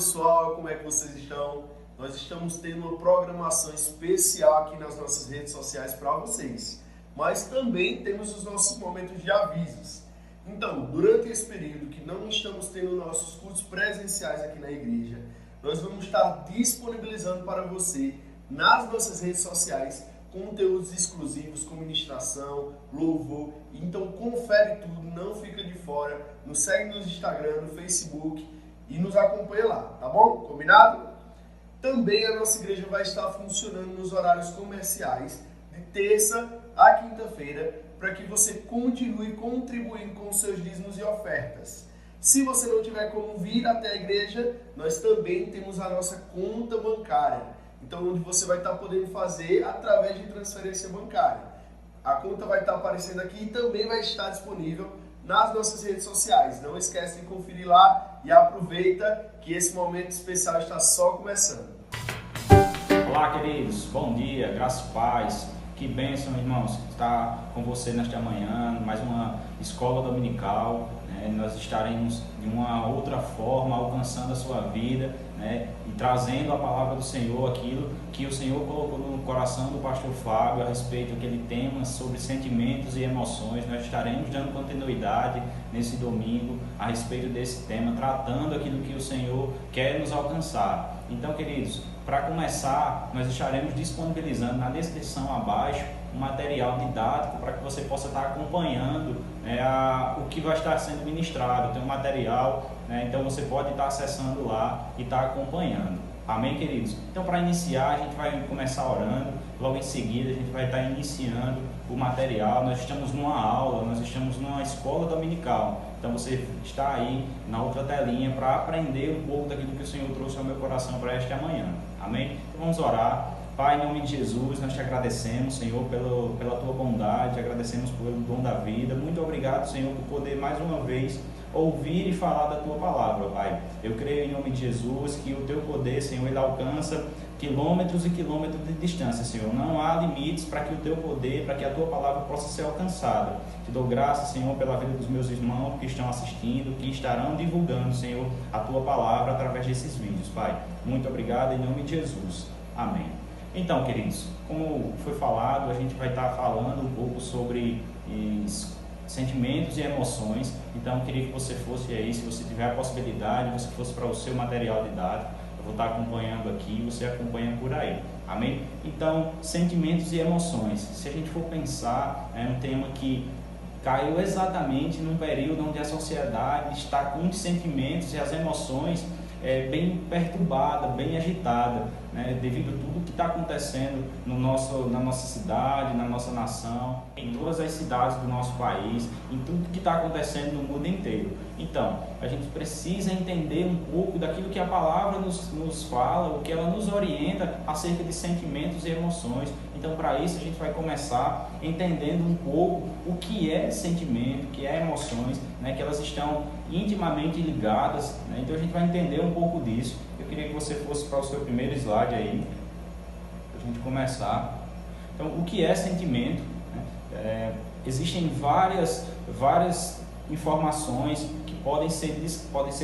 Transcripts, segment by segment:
pessoal, como é que vocês estão? Nós estamos tendo uma programação especial aqui nas nossas redes sociais para vocês, mas também temos os nossos momentos de avisos. Então, durante esse período que não estamos tendo nossos cultos presenciais aqui na igreja, nós vamos estar disponibilizando para você, nas nossas redes sociais, conteúdos exclusivos com ministração, louvor. Então confere tudo, não fica de fora. Nos segue no Instagram, no Facebook e nos acompanha lá, tá bom? Combinado? Também a nossa igreja vai estar funcionando nos horários comerciais de terça a quinta-feira para que você continue contribuindo com os seus dízimos e ofertas. Se você não tiver como vir até a igreja, nós também temos a nossa conta bancária. Então, onde você vai estar podendo fazer através de transferência bancária. A conta vai estar aparecendo aqui e também vai estar disponível nas nossas redes sociais. Não esquece de conferir lá e aproveita que esse momento especial está só começando. Olá, queridos. Bom dia, graças e paz. Que bênção, irmãos, estar com você nesta manhã, mais uma escola dominical. Nós estaremos de uma outra forma alcançando a sua vida, e trazendo a palavra do Senhor, aquilo que o Senhor colocou no coração do pastor Fábio a respeito daquele tema sobre sentimentos e emoções. Nós estaremos dando continuidade nesse domingo a respeito desse tema, tratando aquilo que o Senhor quer nos alcançar. Então, queridos, para começar, nós estaremos disponibilizando na descrição abaixo um material didático para que você possa estar acompanhando o que vai estar sendo ministrado. Tem um material, então você pode estar acessando lá e estar acompanhando. Amém, queridos? Então, para iniciar, a gente vai começar orando. Logo em seguida, a gente vai estar iniciando o material. Nós estamos numa aula, nós estamos numa escola dominical. Então, você está aí na outra telinha para aprender um pouco daquilo que o Senhor trouxe ao meu coração para esta manhã. Amém? Então, vamos orar. Pai, em nome de Jesus, nós te agradecemos, Senhor, pela tua bondade, agradecemos pelo dom da vida. Muito obrigado, Senhor, por poder mais uma vez ouvir e falar da tua palavra, Pai. Eu creio em nome de Jesus que o teu poder, Senhor, ele alcança quilômetros e quilômetros de distância, Senhor. Não há limites para que o teu poder, para que a tua palavra possa ser alcançada. Te dou graças, Senhor, pela vida dos meus irmãos que estão assistindo, que estarão divulgando, Senhor, a tua palavra através desses vídeos, Pai. Muito obrigado em nome de Jesus. Amém. Então, queridos, como foi falado, a gente vai estar falando um pouco sobre sentimentos e emoções. Então, eu queria que você fosse aí, se você tiver a possibilidade, você fosse para o seu material didático. Eu vou estar acompanhando aqui, você acompanha por aí. Amém? Então, sentimentos e emoções. Se a gente for pensar, é um tema que caiu exatamente num período onde a sociedade está com os sentimentos e as emoções bem perturbada, bem agitada, devido a tudo que está acontecendo na nossa cidade, na nossa nação, em todas as cidades do nosso país, em tudo que está acontecendo no mundo inteiro. Então, a gente precisa entender um pouco daquilo que a palavra nos fala, o que ela nos orienta acerca de sentimentos e emoções. Então, para isso, a gente vai começar entendendo um pouco o que é sentimento, o que é emoções, que elas estão intimamente ligadas. Então, a gente vai entender um pouco disso. Eu queria que você fosse para o seu primeiro slide aí, para a gente começar. Então, o que é sentimento? Existem várias informações que podem ser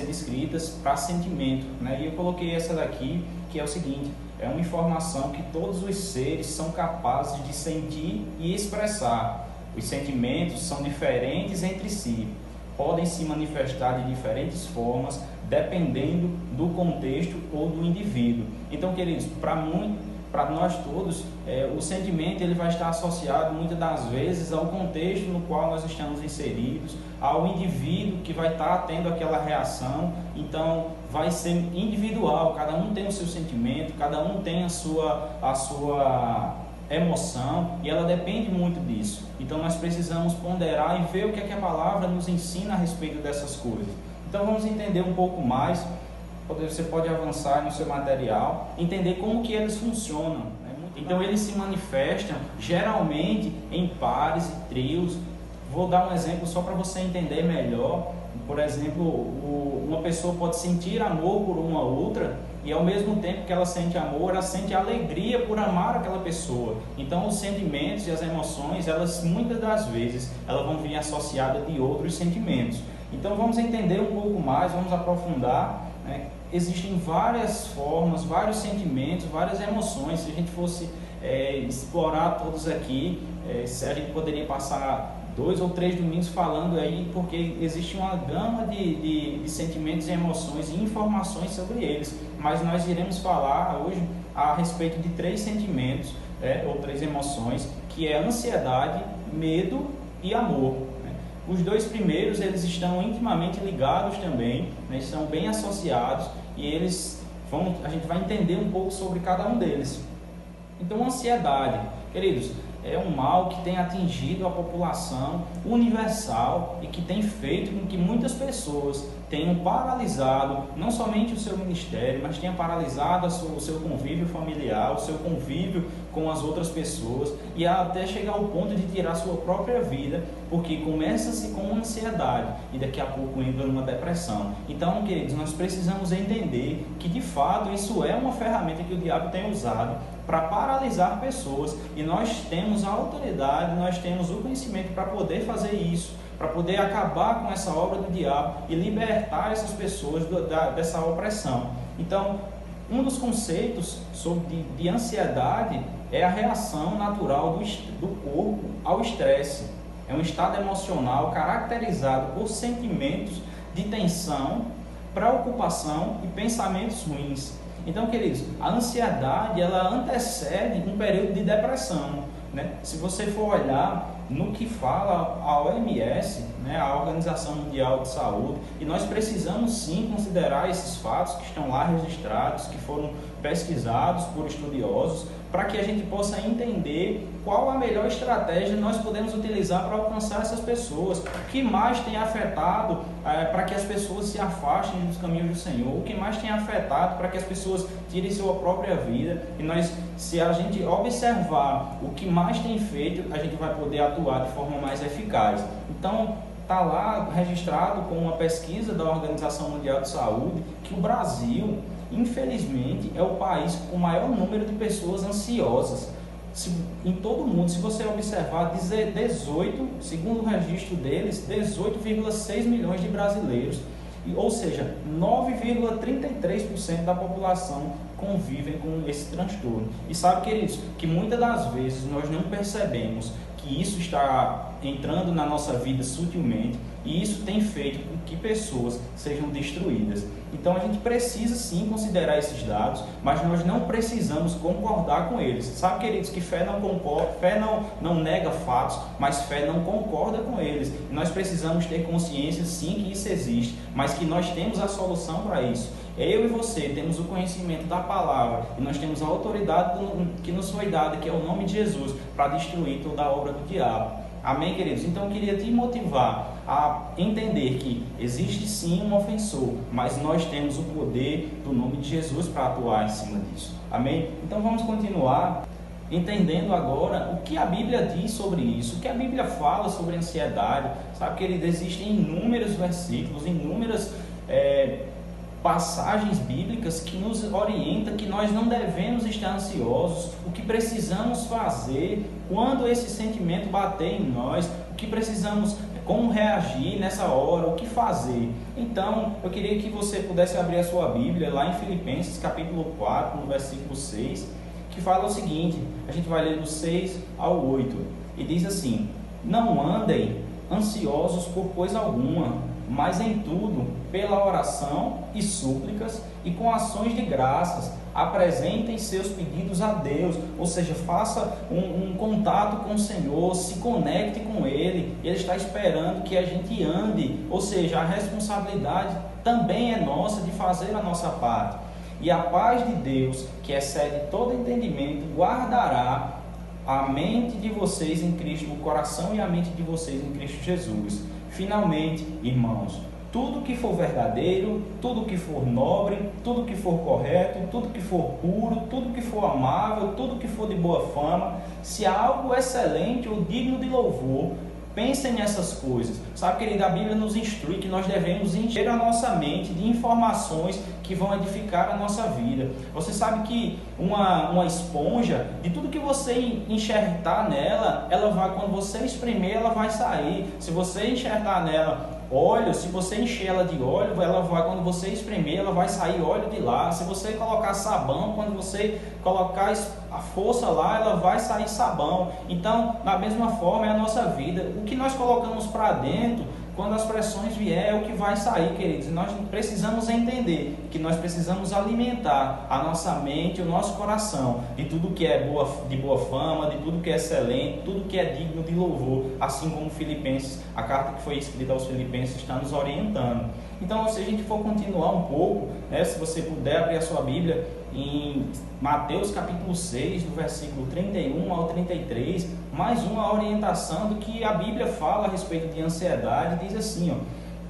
descritas para sentimento, E eu coloquei essa daqui, que é o seguinte: é uma informação que todos os seres são capazes de sentir e expressar. Os sentimentos são diferentes entre si, podem se manifestar de diferentes formas, dependendo do contexto ou do indivíduo. Então, queridos, para nós todos, o sentimento ele vai estar associado muitas das vezes ao contexto no qual nós estamos inseridos, ao indivíduo que vai estar tendo aquela reação. Então, vai ser individual, cada um tem o seu sentimento, cada um tem a sua emoção, e ela depende muito disso. Então, nós precisamos ponderar e ver o que é que a palavra nos ensina a respeito dessas coisas. Então, vamos entender um pouco mais. Você pode avançar no seu material, entender como que eles funcionam. Então, eles se manifestam geralmente em pares e trios. Vou dar um exemplo só para você entender melhor. Por exemplo, uma pessoa pode sentir amor por uma outra e ao mesmo tempo que ela sente amor, ela sente alegria por amar aquela pessoa. Então, os sentimentos e as emoções, elas muitas das vezes, elas vão vir associadas de outros sentimentos. Então, vamos entender um pouco mais, vamos aprofundar né, existem várias formas, vários sentimentos, várias emoções. Se a gente fosse explorar todos aqui, a gente poderia passar 2 ou 3 domingos falando aí, porque existe uma gama de sentimentos e emoções e informações sobre eles, mas nós iremos falar hoje a respeito de 3 sentimentos, ou 3 emoções, que é ansiedade, medo e amor. Os 2 primeiros, eles estão intimamente ligados também, né, são bem associados, e a gente vai entender um pouco sobre cada um deles. Então, ansiedade, queridos, é um mal que tem atingido a população universal e que tem feito com que muitas pessoas tenham paralisado não somente o seu ministério, mas tenha paralisado o seu convívio familiar, o seu convívio com as outras pessoas, e até chegar ao ponto de tirar sua própria vida, porque começa-se com uma ansiedade e daqui a pouco entra numa depressão. Então, queridos, nós precisamos entender que de fato isso é uma ferramenta que o diabo tem usado para paralisar pessoas, e nós temos a autoridade, nós temos o conhecimento para poder fazer isso, para poder acabar com essa obra do diabo e libertar essas pessoas dessa opressão. Então, um dos conceitos de ansiedade é a reação natural do corpo ao estresse. É um estado emocional caracterizado por sentimentos de tensão, preocupação e pensamentos ruins. Então, queridos, a ansiedade, ela antecede um período de depressão, né? Se você for olhar no que fala a OMS, né, a Organização Mundial de Saúde, e nós precisamos sim considerar esses fatos que estão lá registrados, que foram pesquisados por estudiosos, para que a gente possa entender qual a melhor estratégia nós podemos utilizar para alcançar essas pessoas, o que mais tem afetado para que as pessoas se afastem dos caminhos do Senhor, o que mais tem afetado para que as pessoas tirem sua própria vida. E se a gente observar o que mais tem feito, a gente vai poder atuar de forma mais eficaz. Então, está lá registrado com uma pesquisa da Organização Mundial de Saúde que o Brasil, infelizmente, é o país com o maior número de pessoas ansiosas em todo o mundo. Se você observar, 18, segundo o registro deles, 18,6 milhões de brasileiros, ou seja, 9,33% da população convivem com esse transtorno. E sabe, queridos, que muitas das vezes nós não percebemos que isso está entrando na nossa vida sutilmente, e isso tem feito com que pessoas sejam destruídas. Então a gente precisa sim considerar esses dados, mas nós não precisamos concordar com eles. Sabe, queridos, que fé não nega fatos, mas fé não concorda com eles. E nós precisamos ter consciência sim que isso existe, mas que nós temos a solução para isso. Eu e você temos o conhecimento da palavra, e nós temos a autoridade que nos foi dada, que é o nome de Jesus, para destruir toda a obra do diabo. Amém, queridos? Então eu queria te motivar a entender que existe sim um ofensor, mas nós temos o poder do nome de Jesus para atuar em cima disso. Amém? Então vamos continuar entendendo agora o que a Bíblia diz sobre isso, o que a Bíblia fala sobre ansiedade. Sabe, querido, existem inúmeros versículos, inúmeras passagens bíblicas que nos orientam que nós não devemos estar ansiosos, o que precisamos fazer quando esse sentimento bater em nós, o que precisamos, como reagir nessa hora, o que fazer. Então, eu queria que você pudesse abrir a sua Bíblia lá em Filipenses capítulo 4, no versículo 6, que fala o seguinte, a gente vai ler do 6 ao 8, e diz assim: não andem ansiosos por coisa alguma, mas em tudo, pela oração e súplicas e com ações de graças, apresentem seus pedidos a Deus, ou seja, faça um contato com o Senhor, se conecte com Ele. Ele está esperando que a gente ande, ou seja, a responsabilidade também é nossa de fazer a nossa parte. E a paz de Deus, que excede todo entendimento, guardará a mente de vocês em Cristo, o coração e a mente de vocês em Cristo Jesus. Finalmente, irmãos, tudo que for verdadeiro, tudo que for nobre, tudo que for correto, tudo que for puro, tudo que for amável, tudo que for de boa fama, se há algo excelente ou digno de louvor, pensem nessas coisas. Sabe, querido, a Bíblia nos instrui que nós devemos encher a nossa mente de informações que vão edificar a nossa vida. Você sabe que uma esponja, de tudo que você enxertar nela, ela vai, quando você espremer, ela vai sair. Se você enxertar nela óleo, se você encher ela de óleo, ela vai, quando você espremer, ela vai sair óleo de lá. Se você colocar sabão, quando você colocar a força lá, ela vai sair sabão. Então, da mesma forma é a nossa vida. O que nós colocamos para dentro, quando as pressões vier, é o que vai sair, queridos. E nós precisamos entender que nós precisamos alimentar a nossa mente, o nosso coração, de tudo que é de boa fama, de tudo que é excelente, tudo que é digno de louvor, assim como Filipenses, a carta que foi escrita aos Filipenses está nos orientando. Então, se a gente for continuar um pouco, né, se você puder abrir a sua Bíblia em Mateus capítulo 6, do versículo 31 ao 33, mais uma orientação do que a Bíblia fala a respeito de ansiedade. Diz assim,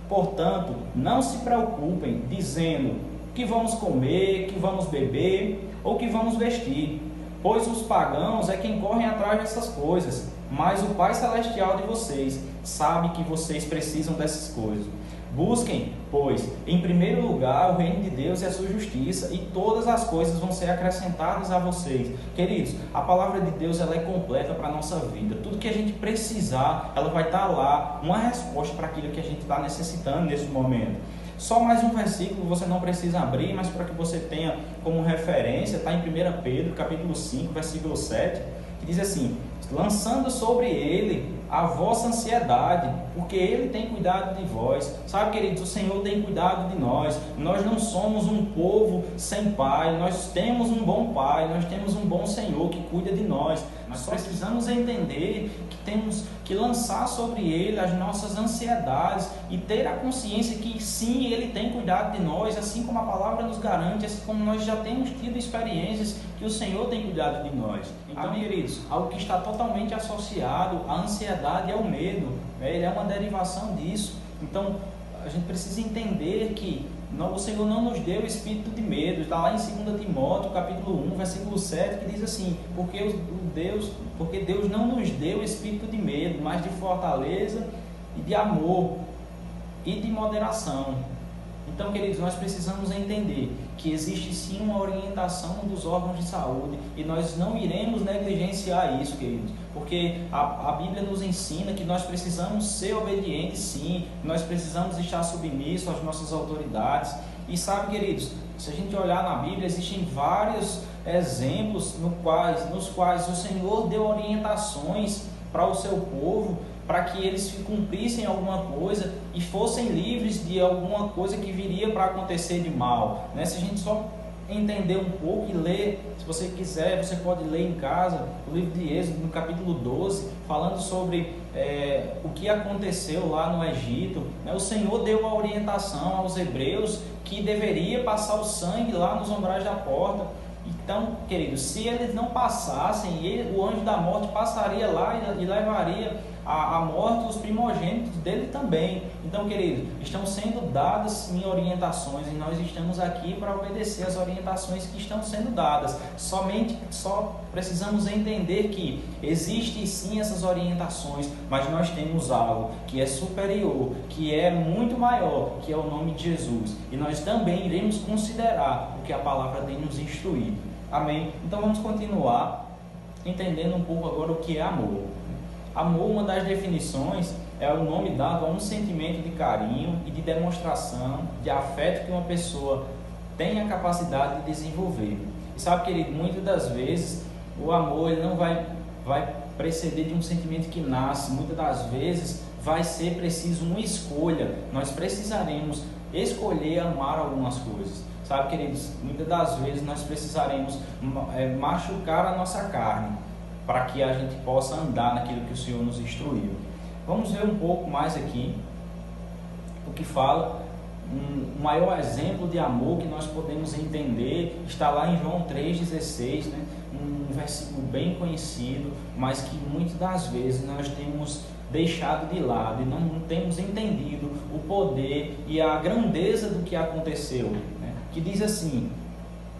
portanto, não se preocupem dizendo que vamos comer, que vamos beber ou que vamos vestir, pois os pagãos é quem correm atrás dessas coisas, mas o Pai Celestial de vocês sabe que vocês precisam dessas coisas. Busquem, pois, em primeiro lugar o reino de Deus e a sua justiça, e todas as coisas vão ser acrescentadas a vocês. Queridos, a palavra de Deus ela é completa para a nossa vida. Tudo que a gente precisar, ela vai estar lá, uma resposta para aquilo que a gente está necessitando nesse momento. Só mais um versículo, você não precisa abrir, mas para que você tenha como referência, está em 1 Pedro, capítulo 5, versículo 7, que diz assim: lançando sobre ele a vossa ansiedade, porque ele tem cuidado de vós. Sabe, queridos, o Senhor tem cuidado de nós. Nós não somos um povo sem pai, nós temos um bom pai, nós temos um bom Senhor que cuida de nós. Nós precisamos entender que temos que lançar sobre ele as nossas ansiedades e ter a consciência que sim, ele tem cuidado de nós, assim como a palavra nos garante, assim como nós já temos tido experiências que o Senhor tem cuidado de nós. Então, queridos, algo que está totalmente associado à ansiedade é o medo, né? Ele é uma derivação disso. Então, a gente precisa entender que o Senhor não nos deu espírito de medo. Está lá em 2 Timóteo, capítulo 1, versículo 7, que diz assim: porque Deus não nos deu espírito de medo, mas de fortaleza e de amor e de moderação. Então, queridos, nós precisamos entender que existe sim uma orientação dos órgãos de saúde e nós não iremos negligenciar isso, queridos, porque a Bíblia nos ensina que nós precisamos ser obedientes sim, nós precisamos estar submissos às nossas autoridades. E sabe, queridos, se a gente olhar na Bíblia, existem vários exemplos nos quais o Senhor deu orientações para o seu povo, para que eles cumprissem alguma coisa e fossem livres de alguma coisa que viria para acontecer de mal, né? Se a gente só entender um pouco e ler, se você quiser, você pode ler em casa o livro de Êxodo, no capítulo 12, falando sobre o que aconteceu lá no Egito, né? O Senhor deu a orientação aos hebreus que deveria passar o sangue lá nos umbrais da porta. Então, queridos, se eles não passassem, o anjo da morte passaria lá e levaria a morte os primogênitos dele também. Então, queridos, estão sendo dadas sim orientações e nós estamos aqui para obedecer as orientações que estão sendo dadas. Só precisamos entender que existem sim essas orientações, mas nós temos algo que é superior, que é muito maior, que é o nome de Jesus. E nós também iremos considerar o que a palavra tem nos instruído. Amém? Então vamos continuar entendendo um pouco agora o que é amor. Amor, uma das definições, é o nome dado a um sentimento de carinho e de demonstração de afeto que uma pessoa tem a capacidade de desenvolver. E sabe, querido, muitas das vezes o amor ele não vai preceder de um sentimento que nasce. Muitas das vezes vai ser preciso uma escolha. Nós precisaremos escolher amar algumas coisas. Sabe, queridos, muitas das vezes nós precisaremos machucar a nossa carne para que a gente possa andar naquilo que o Senhor nos instruiu. Vamos ver um pouco mais aqui o que fala. Um maior exemplo de amor que nós podemos entender está lá em João 3,16, né? Um versículo bem conhecido, mas que muitas das vezes nós temos deixado de lado e não temos entendido o poder e a grandeza do que aconteceu, né? Que diz assim: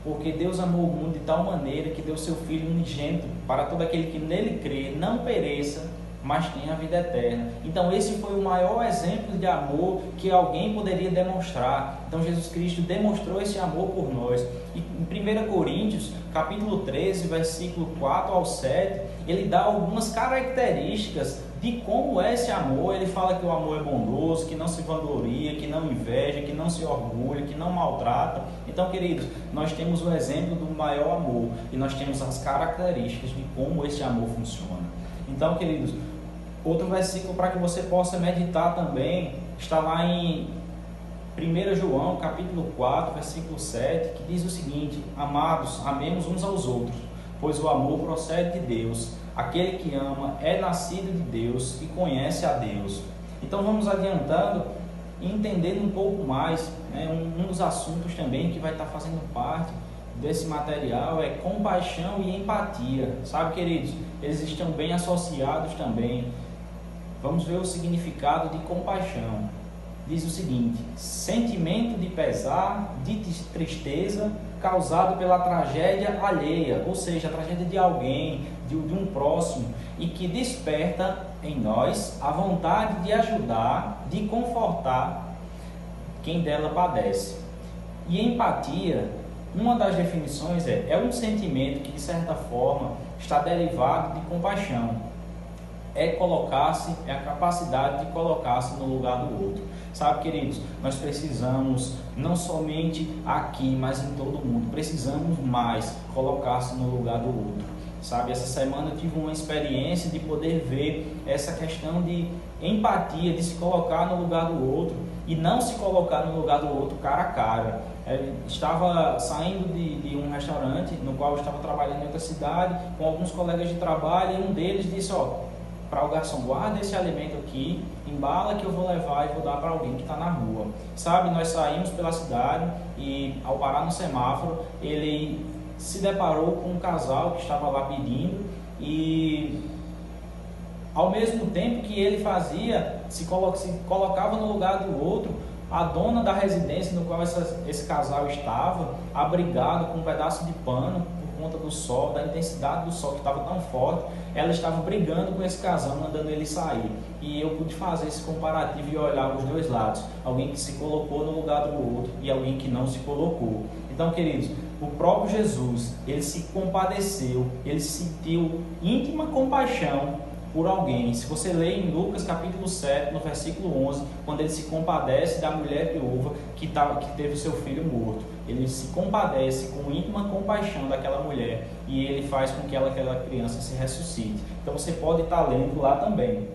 porque Deus amou o mundo de tal maneira que deu seu Filho unigênito para todo aquele que nele crê não pereça, mas tenha a vida eterna. Então esse foi o maior exemplo de amor que alguém poderia demonstrar. Então Jesus Cristo demonstrou esse amor por nós. E em 1 Coríntios, capítulo 13, versículo 4 ao 7, ele dá algumas características de como é esse amor. Ele fala que o amor é bondoso, que não se vangloria, que não inveja, que não se orgulha, que não maltrata. Então, queridos, nós temos o exemplo do maior amor e nós temos as características de como esse amor funciona. Então, queridos, outro versículo para que você possa meditar também está lá em 1 João, capítulo 4, versículo 7, que diz o seguinte: amados, amemos uns aos outros, pois o amor procede de Deus. Aquele que ama é nascido de Deus e conhece a Deus. Então vamos adiantando e entendendo um pouco mais, né? Um dos assuntos também que vai estar fazendo parte desse material é compaixão e empatia. Sabe, queridos, eles estão bem associados também. Vamos ver o significado de compaixão. Diz o seguinte: sentimento de pesar, de tristeza causado pela tragédia alheia, ou seja, a tragédia de alguém, de um próximo, e que desperta em nós a vontade de ajudar, de confortar quem dela padece. E empatia, uma das definições é um sentimento que de certa forma está derivado de compaixão. É a capacidade de colocar-se no lugar do outro. Sabe, queridos, nós precisamos, não somente aqui, mas em todo o mundo, precisamos mais colocar-se no lugar do outro. Sabe, essa semana eu tive uma experiência de poder ver essa questão de empatia, de se colocar no lugar do outro e não se colocar no lugar do outro cara a cara. Eu estava saindo de um restaurante no qual eu estava trabalhando em outra cidade com alguns colegas de trabalho e um deles disse: para o garçom, guarda esse alimento aqui, embala que eu vou levar e vou dar para alguém que está na rua. Sabe, nós saímos pela cidade e ao parar no semáforo, ele se deparou com um casal que estava lá pedindo e ao mesmo tempo que ele fazia, se colocava no lugar do outro, a dona da residência no qual esse casal estava, abrigado com um pedaço de pano, conta do sol, da intensidade do sol que estava tão forte, ela estava brigando com esse casal, mandando ele sair. E eu pude fazer esse comparativo e olhar os dois lados, alguém que se colocou no lugar do outro e alguém que não se colocou. Então, queridos, o próprio Jesus, ele se compadeceu, ele sentiu íntima compaixão por alguém. Se você lê em Lucas capítulo 7, no versículo 11, quando ele se compadece da mulher viúva que teve o seu filho morto, ele se compadece com íntima compaixão daquela mulher e ele faz com que aquela criança se ressuscite. Então você pode estar lendo lá também.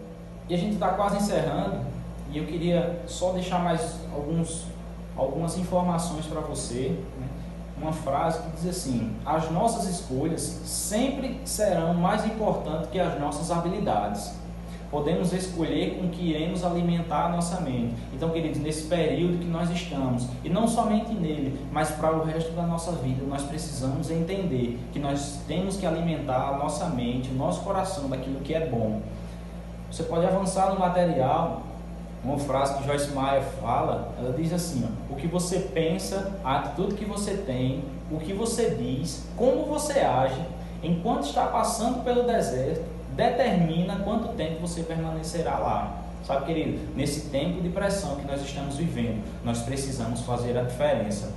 E a gente está quase encerrando e eu queria só deixar mais algumas informações para você, né? Uma frase que diz assim: as nossas escolhas sempre serão mais importantes que as nossas habilidades. Podemos escolher com que iremos alimentar a nossa mente. Então, queridos, nesse período que nós estamos, e não somente nele, mas para o resto da nossa vida, nós precisamos entender que nós temos que alimentar a nossa mente, o nosso coração daquilo que é bom. Você pode avançar no material. Uma frase que Joyce Meyer fala, ela diz assim: o que você pensa, a atitude que você tem, o que você diz, como você age, enquanto está passando pelo deserto, determina quanto tempo você permanecerá lá. Sabe, querido, nesse tempo de pressão que nós estamos vivendo, nós precisamos fazer a diferença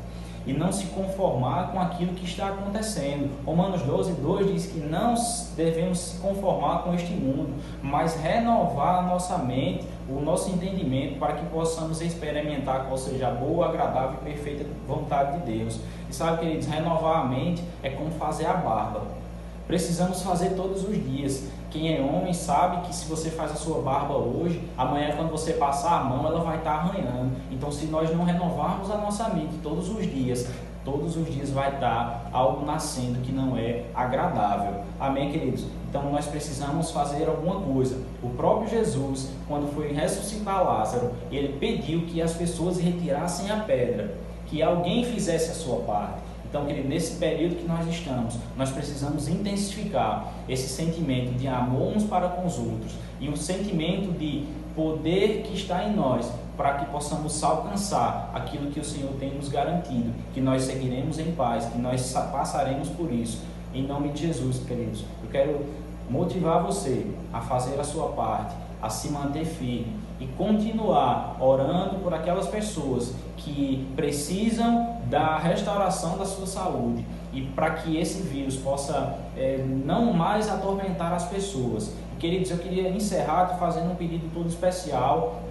e não se conformar com aquilo que está acontecendo. Romanos 12:2 diz que não devemos se conformar com este mundo, mas renovar a nossa mente, o nosso entendimento, para que possamos experimentar qual seja a boa, agradável e perfeita vontade de Deus. E sabe, queridos, renovar a mente é como fazer a barba. Precisamos fazer todos os dias. Quem é homem sabe que se você faz a sua barba hoje, amanhã quando você passar a mão, ela vai estar arranhando. Então, se nós não renovarmos a nossa mente todos os dias vai estar algo nascendo que não é agradável. Amém, queridos? Então, nós precisamos fazer alguma coisa. O próprio Jesus, quando foi ressuscitar Lázaro, ele pediu que as pessoas retirassem a pedra, que alguém fizesse a sua parte. Então, querido, nesse período que nós estamos, nós precisamos intensificar esse sentimento de amor uns para com os outros e um sentimento de poder que está em nós, para que possamos alcançar aquilo que o Senhor tem nos garantido, que nós seguiremos em paz, que nós passaremos por isso. Em nome de Jesus, queridos, eu quero motivar você a fazer a sua parte, a se manter firme e continuar orando por aquelas pessoas que precisam da restauração da sua saúde e para que esse vírus possa não mais atormentar as pessoas, Queridos, eu queria encerrar fazendo um pedido todo especial,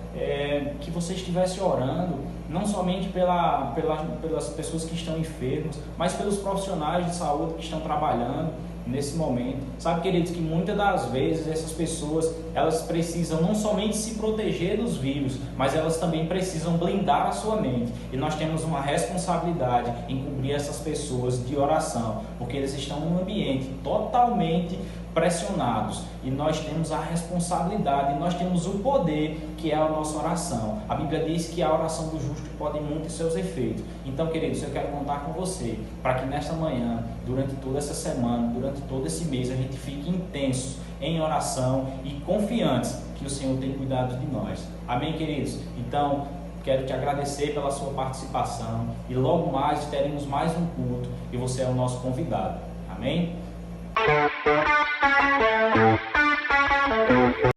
que você estivesse orando, não somente pelas pessoas que estão enfermas, mas pelos profissionais de saúde que estão trabalhando nesse momento. Sabe, queridos, que muitas das vezes essas pessoas, elas precisam não somente se proteger dos vírus, mas elas também precisam blindar a sua mente. E nós temos uma responsabilidade em cobrir essas pessoas de oração, porque eles estão num ambiente totalmente pressionados, e nós temos a responsabilidade, nós temos o poder, que é a nossa oração. A Bíblia diz que a oração do justo pode muito seus efeitos. Então, queridos, eu quero contar com você, para que nesta manhã, durante toda essa semana, durante todo esse mês, a gente fique intenso em oração e confiantes que o Senhor tem cuidado de nós. Amém, queridos? Então, quero te agradecer pela sua participação, e logo mais teremos mais um culto, e você é o nosso convidado. Amém?